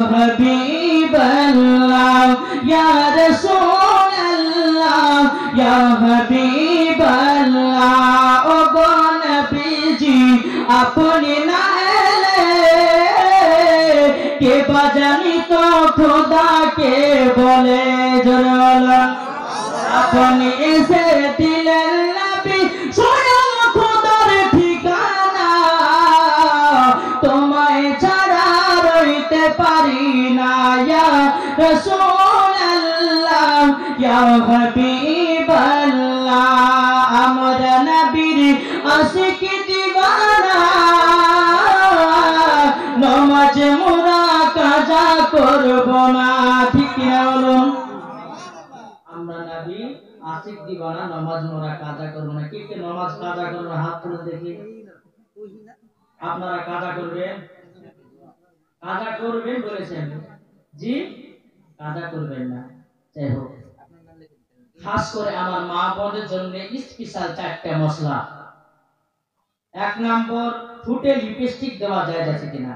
হাবিবাল্লাহ ইয়া রাসূলুল্লাহ ইয়া হাবিবাল্লাহ ও গো নবীজি আপনি না এলে কে বাজানি তো খোদাকে বলে জোরে আপনি এসে দিলেন নবী স্বয়ং খোদার ঠিকানা তোমায় ছাড়া রইতে পারি না ইয়া রাসূলুল্লাহ ইয়া হাবিবাল্লাহ আমরা নবীর আশিক দিওয়ানা নামাজ মোরা কাজা করব না ঠিক না বলুন আমরা নবী আশিক দিওয়ানা নামাজ মোরা কাজা করব না কে কে নামাজ কাজা করবে হাত তুলে দেখি আপনারা কাজা করবেন বলেছেন জি কাজা করবেন না যাই হোক খাস করে আমার মা বোনদের জন্য স্পেশাল 4টা মশলা। 1 নম্বর ফুটে লিপস্টিক দেওয়া যায় আছে কিনা,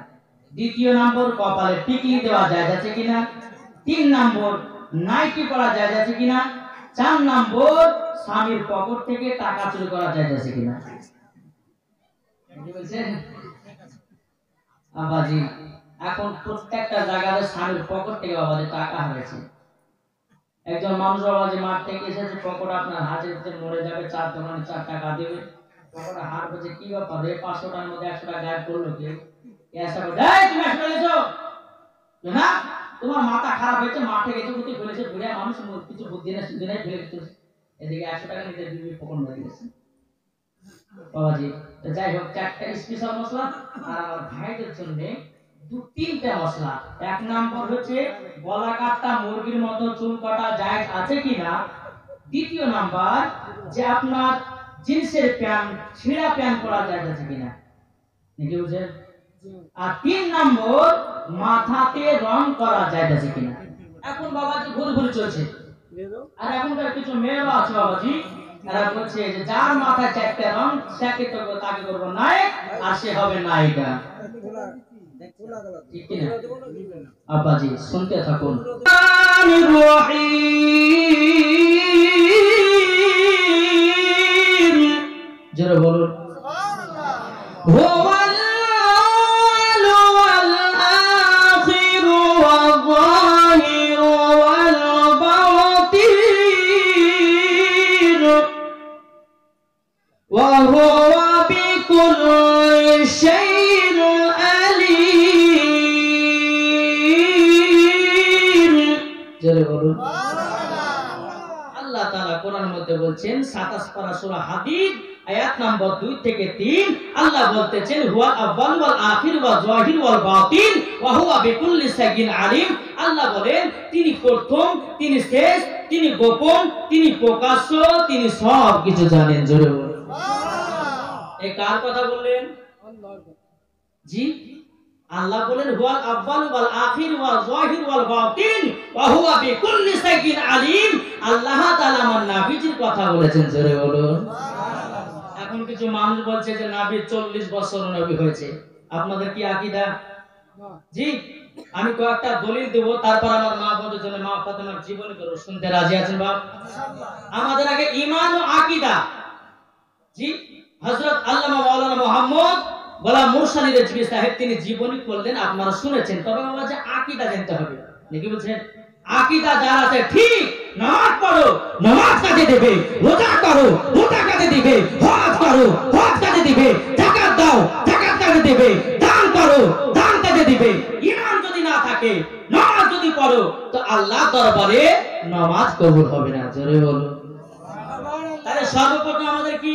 2 নম্বর কপালে টিকলি দেওয়া যায় আছে কিনা, 3 নম্বর নাইটি পরা যায় আছে কিনা, 4 নম্বর স্বামীর পকেট থেকে টাকা চুরি করা যায় আছে কিনা। কি বলছেন আবাজি এখন প্রত্যেকটা জায়গায় স্বামীর পকেট থেকে বাবাজি টাকা হারিয়েছে। একজন মানুষ বাবাজি মাঠ থেকে এসেছে পকেট আপনার হাজির মরে যাবে 4 দোকানে 4 টাকা দেবে পকেট হার বলছে কি ব্যাপার রে 500 টাকার মধ্যে 100 টাকা গায়েব করলো কি এসা করে এই তুমি 100 টাকা দিছো না তোমার মাথা খারাপ হয়েছে মাঠে গেছে বুদ্ধি ফেলেছে বুড়িয়া মানুষ কিছু বুদ্ধি না শুদ্ধি নাই ফেলে দিতে এদিকে 100 টাকা নিতে দিবি পকেট মেরে দিয়েছে বাবাজি। তো যাই হোক 4টা স্পেশাল মশলা আর আমার ভাইদের জন্য 2-3টা মশলা। 1 নম্বর হচ্ছে গলা কাটা মুরগির মতো চুল কাটা জায়েজ আছে কিনা, 2 নাম্বার যে আপনার জিন্সের প্যান্ট ছিঁড়া প্যান্ট পরা জায়েজ আছে কিনা নাকি বুঝেন, আর 3 নম্বর মাথাতে রং করা জায়েজ আছে কিনা। এখন বাবাজি ঘুরে ঘুরে চলছে আর এখনকার কিছু মেয়েরা আছে বাবাজি এরা বলছে যে যার মাথায় 4টা রং তাকে করবো নায়ক আর সে হবে নায়িকা। ঠিক কি না আব্বাজি শুনতে থাকুন। জোরে বলুন وهو بكل شيء عليم জোরে বলুন আল্লাহ তাআলা কোরআনের মধ্যে বলছেন 27 পারা সূরা হাদীদ আয়াত নাম্বার 2 থেকে 3 আল্লাহ বলতেছেন হুয়াল আউয়াল ওয়াল আখির ওয়াল যাহির ওয়াল বাতিন ওয়া হুয়া বিকুল্লি শাইইন আলিম। আল্লাহ বলেন তিনি প্রথম তিনি শেষ তিনি গোপন তিনি প্রকাশ্য তিনি সব কিছু জানেন। জোরে বলুন এই কার কথা বললেন জি আল্লাহ বলেন হুয়াল আউয়াল ওয়াল আখির ওয়াল যাহির ওয়াল বাতিন ওয়া হুয়া বিকুল্লি শাইইন আলিম। আল্লাহ তাআলা আমার নবীজির কথা বলেছেন। জোরে বলুন এখন কিছু মানুষ বলছে যে নবী 40 বছর নবী হয়েছে, আপনাদের কি আকীদা জি আমি কয়েকটা দলিল দেব তারপর আমার মা বোনদের জন্য মা ফাতেমার জীবনী করব শুনতে রাজি আছেন বাপ। আমাদের আগে ঈমান ও আকীদা জি হযরত আল্লামা মাওলানা মুহাম্মদ গোলাম মুরসালিদ রিজভী সাহেব তিনি জীবনী করলেন আপনারা শুনেছেন, তবে বাবা যে আকীদা জানতে হবে নাকি বলছেন আকীদা যারা আছে ঠিক নামাজ পড়ো নামাজ কাজে দেবে, রোজা করো রোজা কাজে দিবে, হজ করো হজ কাজে দিবে, যাকাত দাও যাকাত কাজে দিবে, দান করো দান কাজে দিবে। ঈমান যদি না থাকে নামাজ যদি পড়ো তো আল্লাহ দরবারে নামাজ কবুল হবে না। জোরে বলো তাহলে সর্বপ্রথম আমাদের কি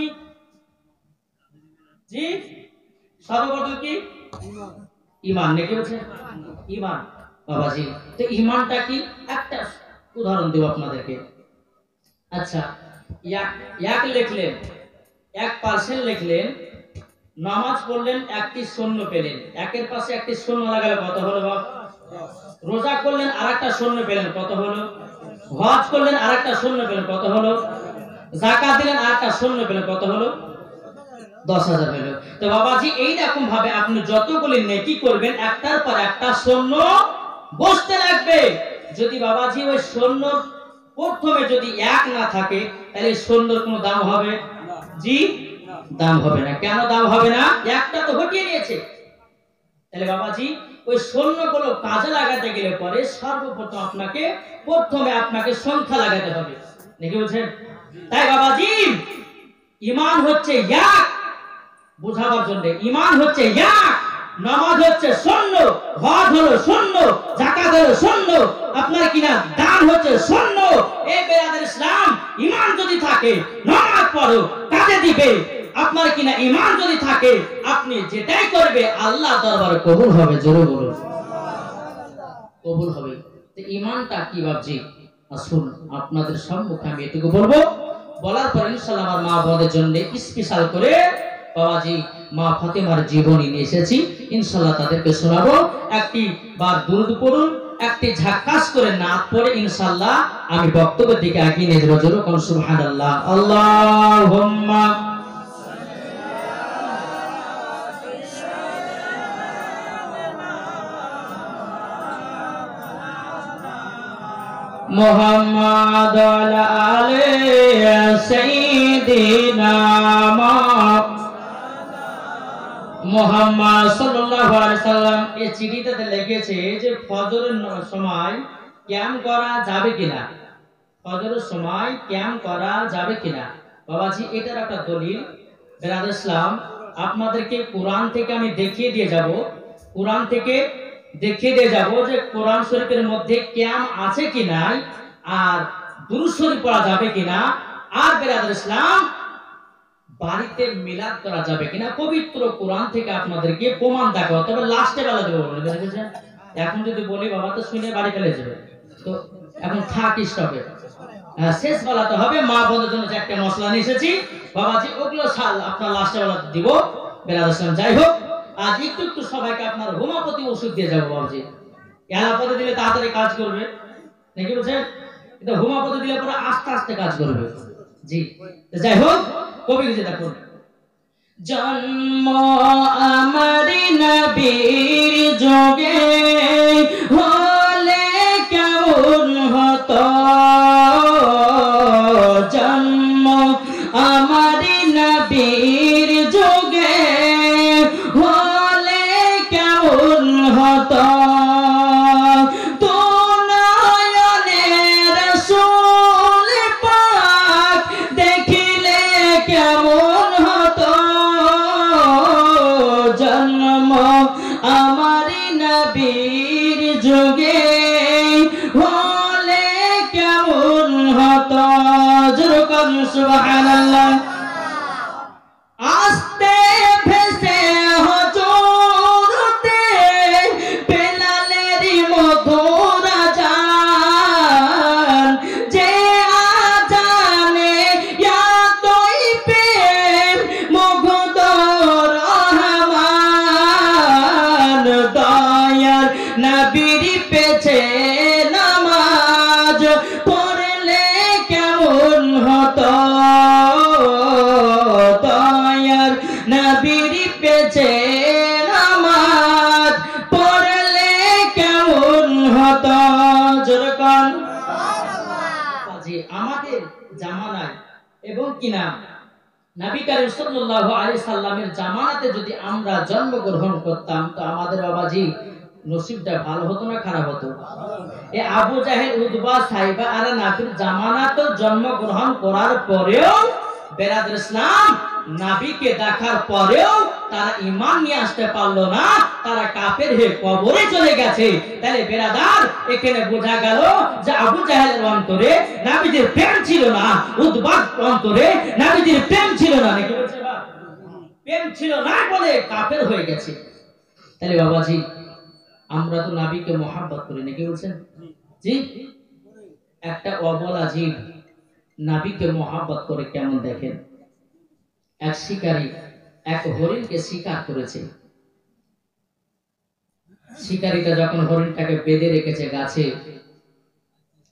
জি সর্বপ্রথম কি ঈমান নাকি বলছেন ঈমান বাবাজি। তো ঈমানটা কি একটা উদাহরণ দেব আপনাদেরকে। আচ্ছা এক লিখলেন 1% লিখলেন নামাজ পড়লেন 1টি শূন্য পেলেন, একের পাশে 1টি শূন্য লাগালে কত হলো বাপ? রোজা করলেন আরেকটা শূন্য পেলেন কত হলো? হজ করলেন আরেকটা শূন্য পেলেন কত হলো? যাকাত দিলেন আরেকটা শূন্য পেলেন কত হলো? 10,000 পেল। তো বাবাজি এই রকম ভাবে আপনি যতগুলি নেকি করবেন একটার পর একটা শূন্য বসতে লাগবে। যদি বাবাজি ওই সৈন্য প্রথমে যদি এক না থাকে তাহলে সৈন্যর কোনো দাম হবে? জি, দাম হবে না। কেন দাম হবে না? একটা তো হটিয়ে নিয়েছে। তাহলে বাবাজি ওই সৈন্যগুলো কাজে লাগাতে গেলে পরে সর্বপ্রথম প্রথমে আপনাকে সংখ্যা লাগাতে হবে, নাকি বলছেন? তাই বাবাজি ঈমান হচ্ছে এক, বোঝাবার জন্য ঈমান হচ্ছে এক, নামাজ হচ্ছে শূন্য, হজ হলো শূন্য, যাকাত হলো শূন্য, আপনার কিনা দান হচ্ছে শূন্য। এই বেরাদের ইসলাম, ঈমান যদি থাকে নামাজ পড়ো, কাজে দিবে। আপনার কিনা ঈমান যদি থাকে আপনি যেটাই করবে আল্লাহ দরবারে কবুল হবে। জোরে বলুন কবুল হবে। তো ঈমানটা কি বাবজি? আসুন আপনাদের সম্মুখে আমি এটুকু বলবো, বলার পর ইনশাআল্লাহ আমার মা বোনদের জন্য স্পেশাল করে বাবাজি মা ফাতেমার জীবনী নিয়ে এসেছি, ইনশাআল্লাহ তাদেরকে শোনাবো। একটি বার দুরূদ পড়ুন, একটি ঝাক্কাস করে নাত পড়ে ইনশাআল্লাহ আমি বক্তব্যের দিকে এগিয়ে নিয়ে যাব। জোরে কোন সুবহানাল্লাহ। আল্লাহুম্মা মুহাম্মাদ ওয়া আলি সাইয়্যিদিনা মুহাম্মদ সাল্লাল্লাহু আলাইহি সাল্লাম। এই চিঠিতে লিখেছে যে ফজরের সময় ক্যাম্প করা যাবে কিনা, ফজরের সময় ক্যাম্প করা যাবে কিনা। বাবাজি এটার একটা দলিল বেরাদ ইসলাম আপনাদেরকে কোরআন থেকে আমি দেখিয়ে দিয়ে যাব, কোরআন থেকে দেখিয়ে দিয়ে যাব যে কোরআন শরীফের মধ্যে ক্যাম্প আছে কি নাই, আর দুরূদ শরীফ পড়া যাবে কিনা, আর বেরাদ ইসলাম বাড়িতে মিলাদ করা যাবে কিনা। পবিত্র কোরআন থেকে আপনাদেরকে প্রমাণ দেখাবো, তবে লাস্টে বেলা দেবো। এখন যদি বলি বাবা তো শুনে বাড়ি ফেলে যাবে, তো এখন থাক স্টপে, শেষ বেলাতে হবে। মা বোনদের জন্য যে একটা মশলা নিয়ে এসেছি বাবাজি, ওগুলো আপনার লাস্টে বেলা দিব বেরাদ ইসলাম। যাই হোক, আজ একটু একটু সবাইকে আপনার হোমিওপ্যাথি ওষুধ দিয়ে যাবো বাবাজি। অ্যালোপ্যাথি দিলে তাড়াতাড়ি কাজ করবে, নাকি বলছেন? কিন্তু হোমিওপ্যাথি দিলে পরে আস্তে আস্তে কাজ করবে। জি, যাই হোক, কবি যেটা করবে, জন্ম আমার নবীর যোগে হলে কেমন হতো, জন্ম আমার নবীর যোগে হলে কেমন হতো, সুবহানাল্লাহ। আস্তে ভেসে হজরতে বেলালের মধুর আযান, যে আযানে এতই প্রেম মুগ্ধ রহমান, দয়ার নবীর পেছে নামাজ পড়লে কেমন হতো, দয়ার নবীর পেছে নামাজ পড়লে কেমন হতো। যেরকম আমাদের জামানায় এবং কিনা নবী করিম সাল্লাল্লাহু আলাইহি সাল্লামের জামানাতে যদি আমরা জন্মগ্রহণ করতাম তো আমাদের বাবাজি নসিবটা ভালো হতো না খারাপ হতো? এ আবু জাহেল, উতবা, সাইবা আর নাফির জামানাতে জন্মগ্রহণ করার পরেও বেরাদর ইসলাম নবীকে দেখার পরেও তারা ঈমান নিয়ে আসতে পারলো না, তারা কাফের হয়ে কবরে চলে গেছে। তাহলে বেরাদার এখানে বোঝা গেল যে আবু জাহেলের অন্তরে নবীজির প্রেম ছিল না, উতবার অন্তরে নবীজির প্রেম ছিল না, নাকি বলছে বা প্রেম ছিল না বলে কাফের হয়ে গেছে। তাহলে বাবাজি আমরা তো নবীকে মহব্বত করি, নাকি বলছেন? জি, একটা অবলা জীব নবীকে মহব্বত করে কেমন দেখেন। এক শিকারী এক হরিণকে শিকার করেছে, শিকারীটা যখন হরিণটাকে বেঁধে রেখেছে গাছে,